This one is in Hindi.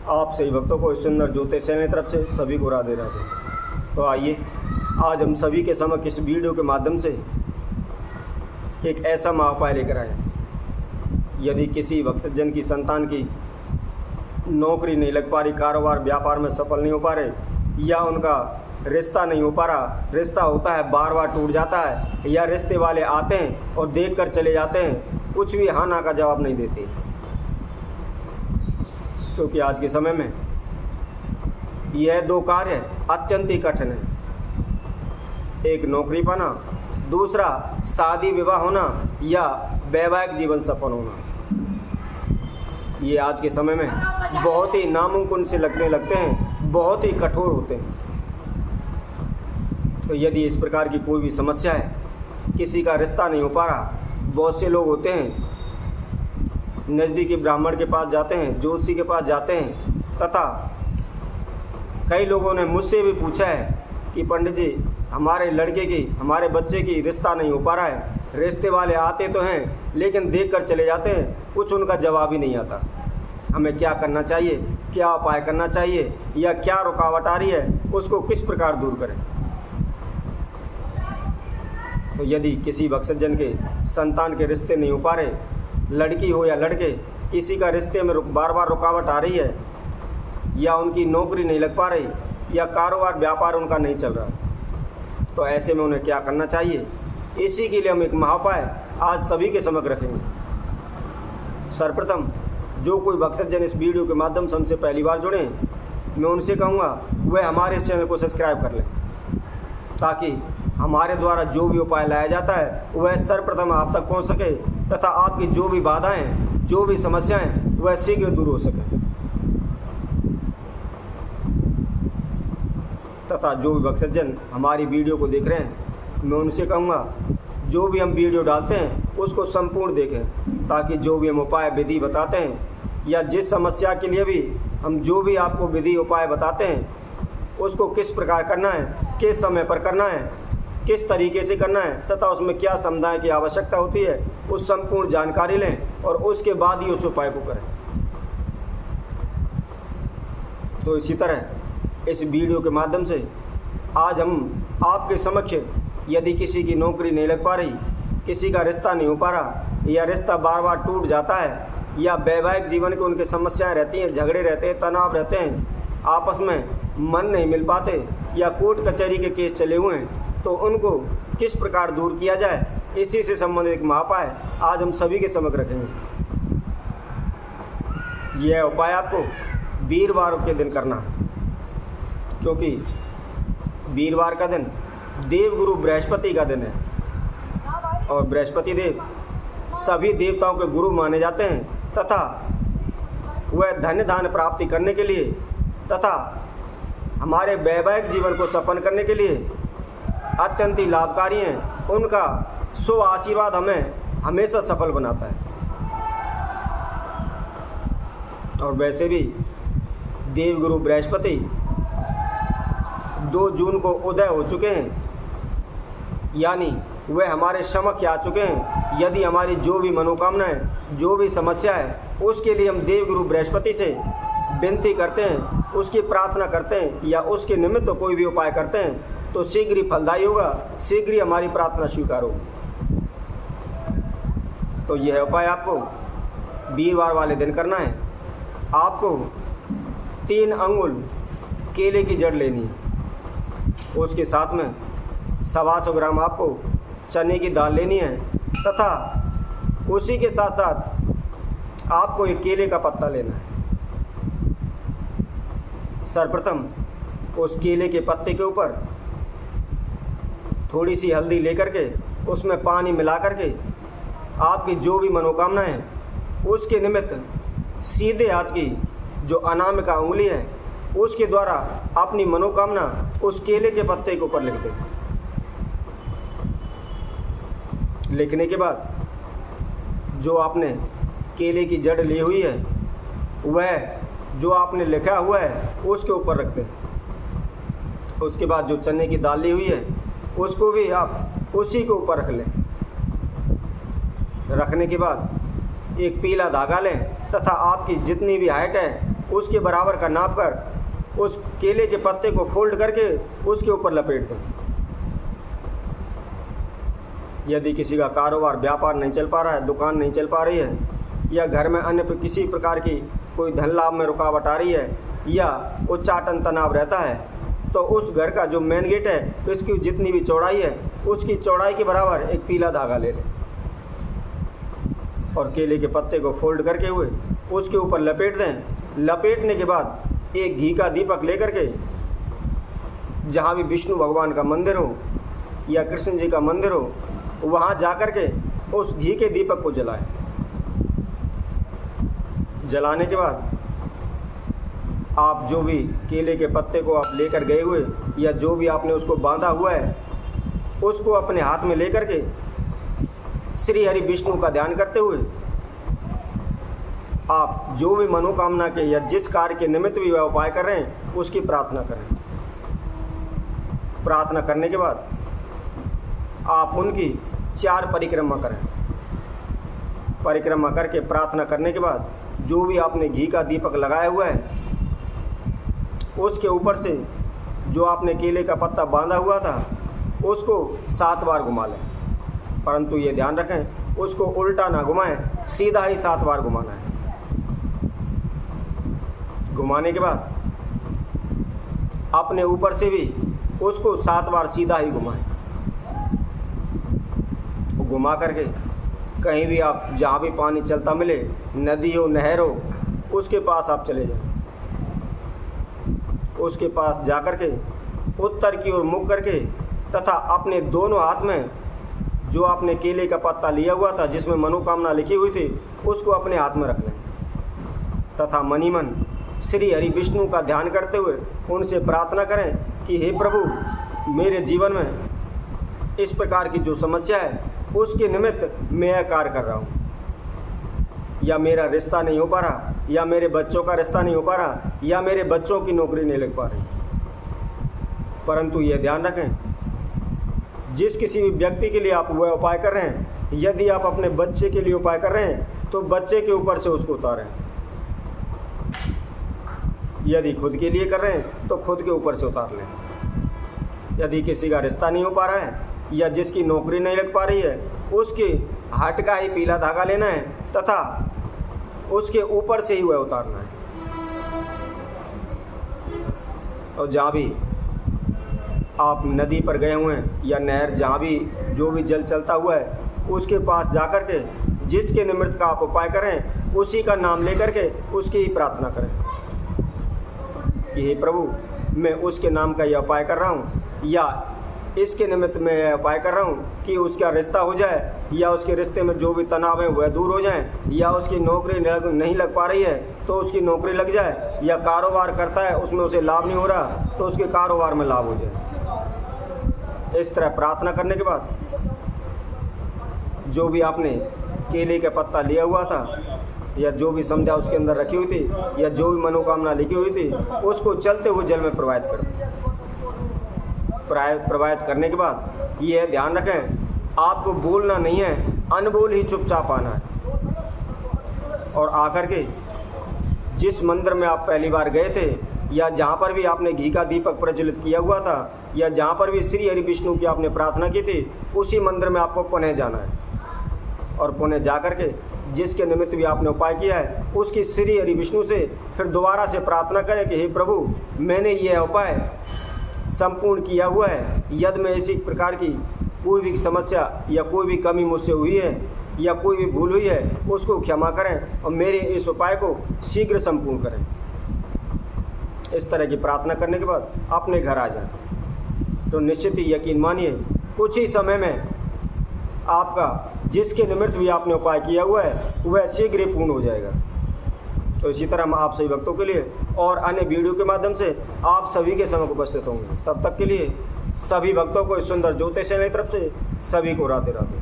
आप सभी भक्तों को इस सुंदर ज्योतिष चैनल की तरफ से सभी को राधे राधे। तो आइए आज हम सभी के समक्ष इस वीडियो के माध्यम से एक ऐसा महाउपाय लेकर आए। यदि किसी भक्तजन की संतान की नौकरी नहीं लग पा रही, कारोबार व्यापार में सफल नहीं हो पा रहे, या उनका रिश्ता नहीं हो पा रहा, रिश्ता होता है बार बार टूट जाता है, या रिश्ते वाले आते हैं और देख कर चले जाते हैं, कुछ भी हाँ ना का जवाब नहीं देते, क्योंकि आज के समय में यह दो कार्य अत्यंत ही कठिन है। एक नौकरी पाना, दूसरा शादी विवाह होना या वैवाहिक जीवन सफल होना। ये आज के समय में बहुत ही नामुमकिन से लगने लगते हैं, बहुत ही कठोर होते हैं। तो यदि इस प्रकार की कोई भी समस्या है, किसी का रिश्ता नहीं हो पा रहा, बहुत से लोग होते हैं नज़दीकी ब्राह्मण के पास जाते हैं, ज्योतिषी के पास जाते हैं, तथा कई लोगों ने मुझसे भी पूछा है कि पंडित जी हमारे लड़के की, हमारे बच्चे की रिश्ता नहीं हो पा रहा है, रिश्ते वाले आते तो हैं लेकिन देख कर चले जाते हैं, कुछ उनका जवाब ही नहीं आता। हमें क्या करना चाहिए, क्या उपाय करना चाहिए, या क्या रुकावट आ रही है, उसको किस प्रकार दूर करें। तो यदि किसी भक्तजन के संतान के रिश्ते नहीं हो पा रहे, लड़की हो या लड़के, किसी का रिश्ते में बार बार रुकावट आ रही है, या उनकी नौकरी नहीं लग पा रही, या कारोबार व्यापार उनका नहीं चल रहा, तो ऐसे में उन्हें क्या करना चाहिए, इसी के लिए हम एक महाउपाय आज सभी के समक्ष रखेंगे। सर्वप्रथम जो कोई भक्तजन इस वीडियो के माध्यम से हमसे पहली बार जुड़े, मैं उनसे कहूँगा वह हमारे इस चैनल को सब्सक्राइब कर लें, ताकि हमारे द्वारा जो भी उपाय लाया जाता है वह सर्वप्रथम आप तक पहुंच सके, तथा आपकी जो भी बाधाएं, जो भी समस्याएं, वह शीघ्र दूर हो सके। तथा जो भी भक्तजन हमारी वीडियो को देख रहे हैं, मैं उनसे कहूँगा जो भी हम वीडियो डालते हैं उसको संपूर्ण देखें, ताकि जो भी हम उपाय विधि बताते हैं, या जिस समस्या के लिए भी हम जो भी आपको विधि उपाय बताते हैं, उसको किस प्रकार करना है, किस समय पर करना है, किस तरीके से करना है, तथा उसमें क्या समुदाय की आवश्यकता होती है, उस संपूर्ण जानकारी लें और उसके बाद ही उस उपाय को करें। तो इसी तरह इस वीडियो के माध्यम से आज हम आपके समक्ष, यदि किसी की नौकरी नहीं लग पा रही, किसी का रिश्ता नहीं हो पा रहा, या रिश्ता बार बार टूट जाता है, या वैवाहिक जीवन की उनकी समस्याएं रहती हैं, झगड़े रहते हैं, तनाव रहते हैं, आपस में मन नहीं मिल पाते, या कोर्ट कचहरी के केस चले हुए हैं, तो उनको किस प्रकार दूर किया जाए, इसी से संबंधित एक महाउपाय आज हम सभी के समक्ष रखेंगे। यह उपाय आपको वीरवार के दिन करना है, क्योंकि वीरवार का दिन देवगुरु बृहस्पति का दिन है, और बृहस्पति देव सभी देवताओं के गुरु माने जाते हैं, तथा वह धन्य धान्य प्राप्ति करने के लिए तथा हमारे वैवाहिक जीवन को सफल करने के लिए अत्यंत ही लाभकारी हैं। उनका शुभ आशीर्वाद हमें हमेशा सफल बनाता है। और वैसे भी देवगुरु बृहस्पति 2 जून को उदय हो चुके हैं, यानी वह हमारे समक्ष आ चुके हैं। यदि हमारी जो भी मनोकामनाएं, जो भी समस्या है, उसके लिए हम देवगुरु बृहस्पति से विनती करते हैं, उसकी प्रार्थना करते हैं, या उसके निमित्त कोई भी उपाय करते हैं, तो शीघ्र ही फलदायी होगा, शीघ्र ही हमारी प्रार्थना स्वीकार होगी। तो यह उपाय आपको वीरवार वाले दिन करना है। आपको 3 अंगुल केले की जड़ लेनी है, उसके साथ में 125 ग्राम आपको चने की दाल लेनी है, तथा उसी के साथ साथ आपको एक केले का पत्ता लेना है। सर्वप्रथम उस केले के पत्ते के ऊपर थोड़ी सी हल्दी लेकर के, उसमें पानी मिला करके, आपकी जो भी मनोकामना है उसके निमित्त सीधे हाथ की जो अनामिका उंगली है, उसके द्वारा अपनी मनोकामना उस केले के पत्ते के ऊपर लिख दें। लिखने के बाद जो आपने केले की जड़ ली हुई है, वह जो आपने लिखा हुआ है उसके ऊपर रख दें। उसके बाद जो चने की दाल ली हुई है, उसको भी आप उसी के ऊपर रख लें। रखने के बाद एक पीला धागा लें, तथा आपकी जितनी भी हाइट है उसके बराबर का नाप कर उस केले के पत्ते को फोल्ड करके उसके ऊपर लपेट दें। यदि किसी का कारोबार व्यापार नहीं चल पा रहा है, दुकान नहीं चल पा रही है, या घर में अन्य किसी प्रकार की कोई धन लाभ में रुकावट आ रही है, या उच्चाटन तनाव रहता है, तो उस घर का जो मेन गेट है, तो इसकी जितनी भी चौड़ाई है उसकी चौड़ाई के बराबर एक पीला धागा ले लें और केले के पत्ते को फोल्ड करके हुए उसके ऊपर लपेट दें। लपेटने के बाद एक घी का दीपक लेकर के जहाँ भी विष्णु भगवान का मंदिर हो या कृष्ण जी का मंदिर हो, वहाँ जा कर के उस घी के दीपक को जलाएं। जलाने के बाद आप जो भी केले के पत्ते को आप लेकर गए हुए या जो भी आपने उसको बांधा हुआ है, उसको अपने हाथ में लेकर के श्री हरि विष्णु का ध्यान करते हुए आप जो भी मनोकामना के या जिस कार्य के निमित्त भी वह उपाय कर रहे हैं उसकी प्रार्थना करें। प्रार्थना करने के बाद आप उनकी 4 परिक्रमा करें। परिक्रमा करके प्रार्थना करने के बाद जो भी आपने घी का दीपक लगाया हुआ है उसके ऊपर से जो आपने केले का पत्ता बांधा हुआ था उसको 7 बार घुमा लें, परंतु ये ध्यान रखें उसको उल्टा ना घुमाएं, सीधा ही 7 बार घुमाना है। घुमाने के बाद अपने ऊपर से भी उसको 7 बार सीधा ही घुमाएं। घुमा करके कहीं भी आप जहाँ भी पानी चलता मिले, नदी हो नहर हो, उसके पास आप चले जाएं। उसके पास जाकर के उत्तर की ओर मुख करके तथा अपने दोनों हाथ में जो आपने केले का पत्ता लिया हुआ था जिसमें मनोकामना लिखी हुई थी उसको अपने हाथ में रख लें तथा मनी मन श्री हरि विष्णु का ध्यान करते हुए उनसे प्रार्थना करें कि हे प्रभु, मेरे जीवन में इस प्रकार की जो समस्या है उसके निमित्त मैं यह कार्य कर रहा हूँ, या मेरा रिश्ता नहीं हो पा रहा, या मेरे बच्चों का रिश्ता नहीं हो पा रहा, या मेरे बच्चों की नौकरी नहीं लग पा रही। परंतु ये ध्यान रखें जिस किसी भी व्यक्ति के लिए आप वह उपाय कर रहे हैं, यदि आप अपने बच्चे के लिए उपाय कर रहे हैं तो बच्चे के ऊपर से उसको उतारें। यदि खुद के लिए कर रहे हैं तो खुद के ऊपर से उतार लें। यदि किसी का रिश्ता नहीं हो पा रहा है या जिसकी नौकरी नहीं लग पा रही है, उसके हाथ का ही पीला धागा लेना है तथा उसके ऊपर से ही वह उतारना है। और जहाँ भी आप नदी पर गए हुए हैं या नहर, जहाँ भी जो भी जल चलता हुआ है, उसके पास जाकर के जिसके निमित्त का आप उपाय करें उसी का नाम लेकर के उसकी ही प्रार्थना करें कि हे प्रभु, मैं उसके नाम का यह उपाय कर रहा हूँ, या इसके निमित्त मैं यह उपाय कर रहा हूँ कि उसका रिश्ता हो जाए, या उसके रिश्ते में जो भी तनाव है वह दूर हो जाए, या उसकी नौकरी नहीं लग पा रही है तो उसकी नौकरी लग जाए, या कारोबार करता है उसमें उसे लाभ नहीं हो रहा तो उसके कारोबार में लाभ हो जाए। इस तरह प्रार्थना करने के बाद जो भी आपने केले का पत्ता लिया हुआ था या जो भी समझा उसके अंदर रखी हुई थी या जो भी मनोकामना लिखी हुई थी उसको चलते हुए जल में प्रवाहित कर प्रवाहित करने के बाद ये ध्यान रखें आपको बोलना नहीं है, अनबोल ही चुपचाप आना है। और आकर के जिस मंदिर में आप पहली बार गए थे या जहाँ पर भी आपने घी का दीपक प्रज्वलित किया हुआ था या जहाँ पर भी श्री हरि विष्णु की आपने प्रार्थना की थी, उसी मंदिर में आपको पुनः जाना है। और पुनः जा कर के जिसके निमित्त भी आपने उपाय किया है उसकी श्री हरि विष्णु से फिर दोबारा से प्रार्थना करें कि हे प्रभु, मैंने यह उपाय संपूर्ण किया हुआ है, यदि में इसी प्रकार की कोई भी समस्या या कोई भी कमी मुझसे हुई है या कोई भी भूल हुई है उसको क्षमा करें और मेरे इस उपाय को शीघ्र संपूर्ण करें। इस तरह की प्रार्थना करने के बाद अपने घर आ जाएं तो निश्चित ही यकीन मानिए कुछ ही समय में आपका जिसके निमित्त भी आपने उपाय किया हुआ है वह शीघ्र ही पूर्ण हो जाएगा। तो इसी तरह हम आप सभी भक्तों के लिए और अन्य वीडियो के माध्यम से आप सभी के समक्ष उपस्थित होंगे। तब तक के लिए सभी भक्तों को इस सुंदर ज्योतिष चैनल की तरफ से सभी को राधे राधे।